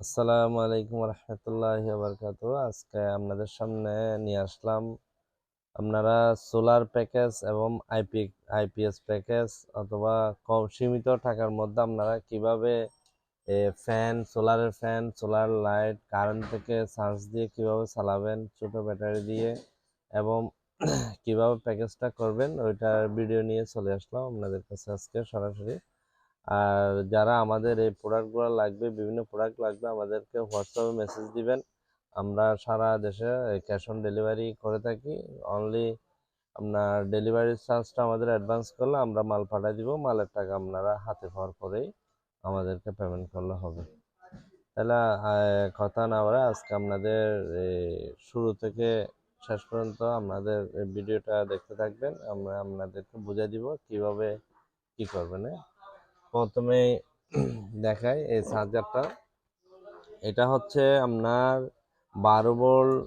আসসালামু আলাইকুম রহমতুল্লাহি বারকাতুহু। আজকে আপনাদের সামনে নিয়ে আসলাম আপনারা সোলার প্যাকেজ এবং আইপিএস প্যাকেজ অথবা কম সীমিত টাকার মধ্যে আপনারা কিভাবে সোলারের ফ্যান, সোলার লাইট কারেন্ট থেকে চার্জ দিয়ে কিভাবে চালাবেন ছোট ব্যাটারি দিয়ে এবং কিভাবে প্যাকেজটা করবেন ওইটার ভিডিও নিয়ে চলে আসলাম আপনাদের কাছে আজকে সরাসরি। আর যারা আমাদের এই প্রোডাক্টগুলো লাগবে, বিভিন্ন প্রোডাক্ট লাগবে, আমাদেরকে হোয়াটসঅ্যাপে মেসেজ দিবেন। আমরা সারা দেশে ক্যাশ অন ডেলিভারি করে থাকি। অনলি আপনার ডেলিভারি চার্জটা আমাদের অ্যাডভান্স করলে আমরা মাল পাঠিয়ে দিব। মালের টাকা আপনারা হাতে পাওয়ার পরেই আমাদেরকে পেমেন্ট করলে হবে। তাহলে কথা না বলে আজকে আপনাদের শুরু থেকে শেষ পর্যন্ত আপনাদের ভিডিওটা দেখতে থাকবেন। আমরা আপনাদেরকে বুঝিয়ে দিব কিভাবে কি করবেন। প্রথমে দেখাই এই চার্জারটা। এটা হচ্ছে আপনার 12 ভোল্ট,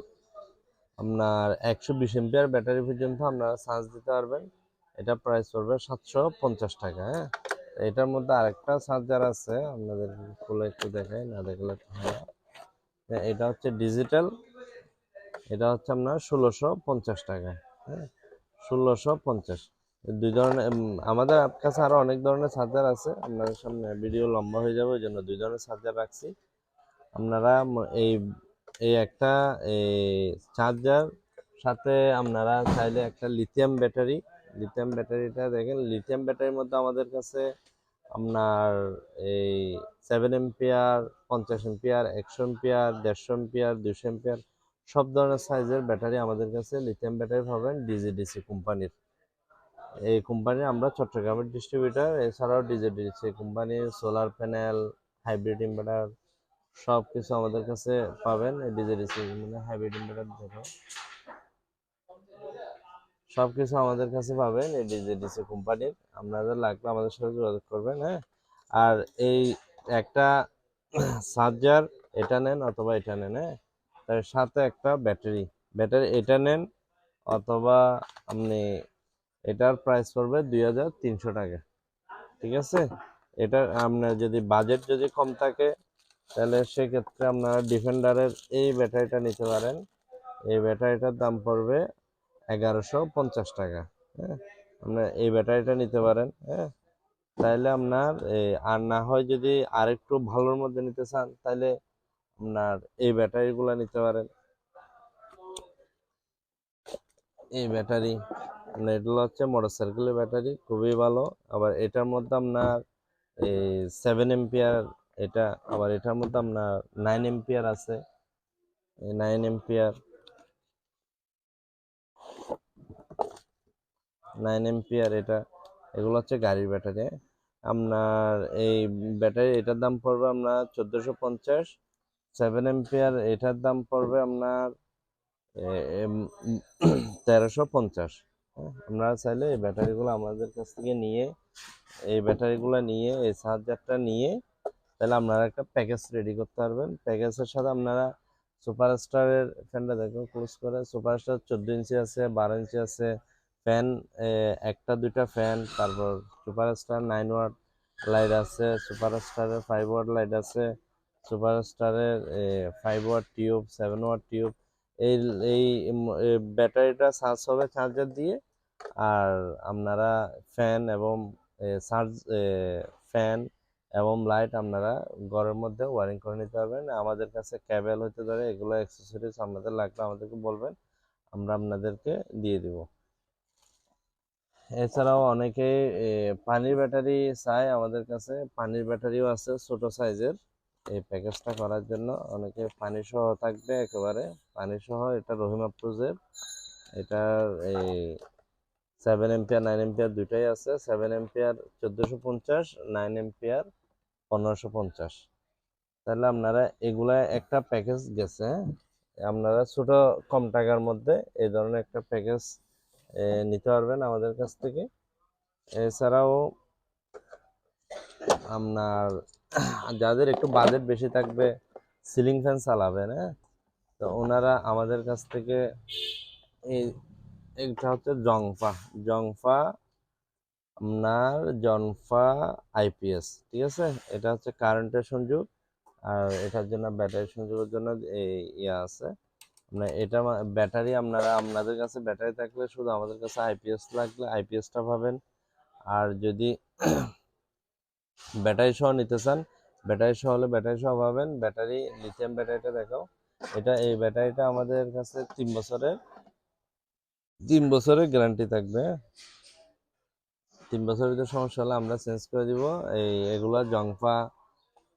আপনার 120 এম্পিয়ার ব্যাটারি পর্যন্ত আপনারা চার্জ দিতে পারবেন। এটা প্রাইস পড়বে 750 টাকা। হ্যাঁ, এটার মধ্যে আরেকটা চার্জার আছে, আপনাদের খুলে একটু দেখাই, না দেখলে এটা হচ্ছে ডিজিটাল। এটা হচ্ছে আপনার 1650 টাকা। হ্যাঁ, 1650। দুই ধরনের আমাদের কাছে আরো অনেক ধরনের চার্জার আছে, আপনাদের সামনে ভিডিও লম্বা হয়ে যাবে, ওই জন্য দুই ধরনের চার্জার রাখছি। আপনারা এই এই একটা এই চার্জার সাথে আপনারা চাইলে একটা লিথিয়াম ব্যাটারিটা দেখেন। লিথিয়াম ব্যাটারির মধ্যে আমাদের কাছে আপনার এই 7 ampere, 50 ampere, 100 ampere, 150 ampere, 200 ampere সব ধরনের সাইজের ব্যাটারি আমাদের কাছে লিথিয়াম ব্যাটারি পাবেন ডিজিডিসি কোম্পানির। এই কোম্পানির আমরা চট্টগ্রামের ডিস্ট্রিবিউটার। এছাড়াও ডিজিডিসি কোম্পানির সোলার প্যানেল, হাইব্রিড ইনভার্টার সব কিছু আমাদের কাছে পাবেন। এই ডিজিডিসি মানে হাইব্রিড ইনভার্টার দেখো, সব কিছু আমাদের কাছে পাবেন এই ডিজিডিসি কোম্পানির। আপনাদের লাগলে আমাদের সাথে যোগাযোগ করবেন। হ্যাঁ, আর এই একটা চার্জার এটা নেন অথবা এটা নেন। হ্যাঁ, তার সাথে একটা ব্যাটারি এটা নেন অথবা আপনি এটার প্রাইস পড়বে 2300 টাকা। ঠিক আছে, এটা আপনার যদি বাজেট যদি কম থাকে তাহলে সেক্ষেত্রে আপনারা ডিফেন্ডারের এই ব্যাটারিটা নিতে পারেন। এই ব্যাটারিটার দাম পড়বে 1150 টাকা। হ্যাঁ, আপনার এই ব্যাটারিটা নিতে পারেন। হ্যাঁ, তাইলে আপনার আর না হয় যদি আরেকটু ভালোর মধ্যে নিতে চান তাহলে আপনার এই ব্যাটারিগুলো নিতে পারেন। এই ব্যাটারি এগুলো হচ্ছে মোটর সাইকেলের ব্যাটারি, খুবই ভালো। আবার এটার মধ্যে আপনার এই 7 এম্পিয়ার, এটা আবার এটার মধ্যে আপনার 9 এম্পিয়ার আছে। এই 9 এম্পিয়ার, 9 এম্পিয়ার এটা, এগুলো হচ্ছে গাড়ির ব্যাটারি। আপনার এই ব্যাটারি এটার দাম পড়বে আপনার 1450। 7 এম্পিয়ার এটার দাম পড়বে আপনার 1350। আপনারা চাইলে এই ব্যাটারিগুলো আমাদের কাছ থেকে নিয়ে এই চার্জারটা নিয়ে তাহলে আপনারা একটা প্যাকেজ রেডি করতে পারবেন। প্যাকেজের সাথে আপনারা সুপারস্টারের ফ্যানটা দেখুন ক্লোজ করে। সুপারস্টার 14 ইঞ্চি আছে, 12 ইঞ্চি আছে ফ্যান, একটা দুইটা ফ্যান। তারপর সুপারস্টার 9 ওয়াট লাইট আছে, সুপারস্টারের 5 ওয়াট লাইট আছে, সুপারস্টারের 5 ওয়াট টিউব, 7 ওয়াট টিউব। এই এই ব্যাটারিটা চার্জ হবে চার্জার দিয়ে। আর আপনারা ফ্যান এবং চার্জ ফ্যান এবং লাইট আপনারা ঘরের মধ্যে ওয়ারিং করে নিতে পারবেন। আমাদের কাছে ক্যাবেল হতে পারে, এগুলো অ্যাক্সেসরিজ আপনাদের লাগবে আমাদেরকে বলবেন, আমরা আপনাদেরকে দিয়ে দিব। এছাড়াও অনেকে পানির ব্যাটারি চায়, আমাদের কাছে পানির ব্যাটারিও আছে ছোট সাইজের। এই প্যাকেজটা করার জন্য অনেকে পানি সহ থাকবে একেবারে, পানি সহ। এটা রহিম আপ্রুজের, এটার এই 7 এম্পিয়ার 9 এম্পিয়ার দুইটাই আছে। 7 এম্পিয়ার 1450, 9 এম্পিয়ার 1550। তাহলে আপনারা এগুলা একটা প্যাকেজ গেছে। হ্যাঁ, আপনারা ছোট কম টাকার মধ্যে এই ধরনের একটা প্যাকেজ নিতে পারবেন আমাদের কাছ থেকে। এছাড়াও আপনার যাদের একটু বাজেট বেশি থাকবে, সিলিং ফ্যান চালাবেন, হ্যাঁ, তো ওনারা আমাদের কাছ থেকে এই এটা হচ্ছে জংফা আপনার জনফা আইপিএস। ঠিক আছে, এটা হচ্ছে কারেন্টের সংযোগ। আর এটার জন্য ব্যাটারি সংযোগের জন্য এই ইয়া আছে। এটা ব্যাটারি আপনাদের কাছে ব্যাটারি থাকলে শুধু আমাদের কাছে আইপিএস লাগলে আইপিএসটা পাবেন। আর যদি ব্যাটারি সহ নিতে চান, ব্যাটারি সহ হলে ব্যাটারি সহ পাবেন। ব্যাটারি লিথিয়াম ব্যাটারিটা দেখাও। এই ব্যাটারিটা আমাদের কাছে 3 বছরের গ্যারান্টি থাকবে। 3 বছরের ভিতরে সমস্যা হলে আমরা চেঞ্জ করে দিব। এগুলা জংফা,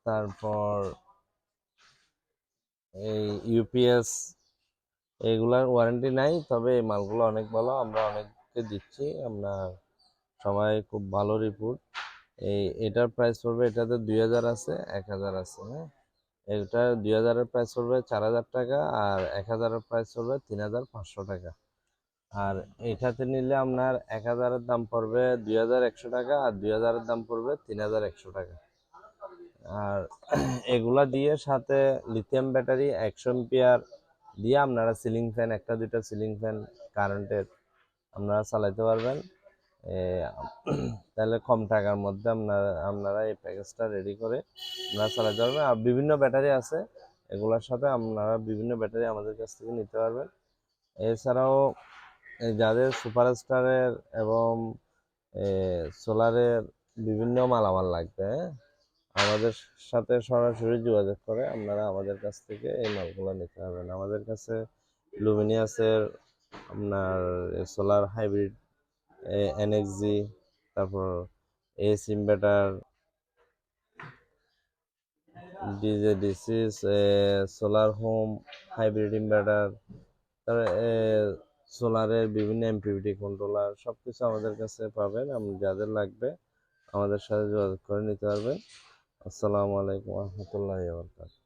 তারপর এই ইউপিএস, এগুলার ওয়ারেন্টি নাই, তবে এই মালগুলো অনেক ভালো, আমরা অনেককে দিচ্ছি। আপনার সবাই খুব ভালো রিপোর্ট। এটার প্রাইস পড়বে, এটাতে 2000 আছে, 1000 আছে। হ্যাঁ, এটা 2000-এর প্রাইস পড়বে 4000 টাকা, আর 1000-এর প্রাইস পড়বে 3500 টাকা। আর এটাতে নিলে আপনার 1000-এর দাম পড়বে 2100 টাকা, আর 2000-এর দাম পড়বে 3100 টাকা। আর এগুলা দিয়ে সাথে লিথিয়াম ব্যাটারি 100 এম্পিয়ার দিয়ে আপনারা সিলিং ফ্যান, একটা দুইটা সিলিং ফ্যান কারেন্টের আপনারা চালাইতে পারবেন। তাহলে কম টাকার মধ্যে আপনারা এই প্যাকেজটা রেডি করে আপনারা চালাতে পারবেন। আর বিভিন্ন ব্যাটারি আছে, এগুলোর সাথে আপনারা বিভিন্ন ব্যাটারি আমাদের কাছ থেকে নিতে পারবেন। এছাড়াও যাদের সুপারস্টারের এবং সোলারের বিভিন্ন মালামাল লাগবে, আমাদের সাথে সরাসরি যোগাযোগ করে আপনারা আমাদের কাছ থেকে এই মালগুলো নিতে পারবেন। আমাদের কাছে লুমিনিয়াসের আপনার সোলার হাইব্রিড এনএক্সজি, তারপর S inverter, DJ DC, solar home hybrid inverter, তারপরে সোলারের বিভিন্ন এমপিপিটি কন্ট্রোলার, সব কিছু আমাদের কাছে পাবেন। যাদের লাগবে আমাদের সাথে যোগাযোগ করে নিতে পারবেন। আসসালামু আলাইকুম রহমতুল্লাহি ওয়া বারাকাতুহু।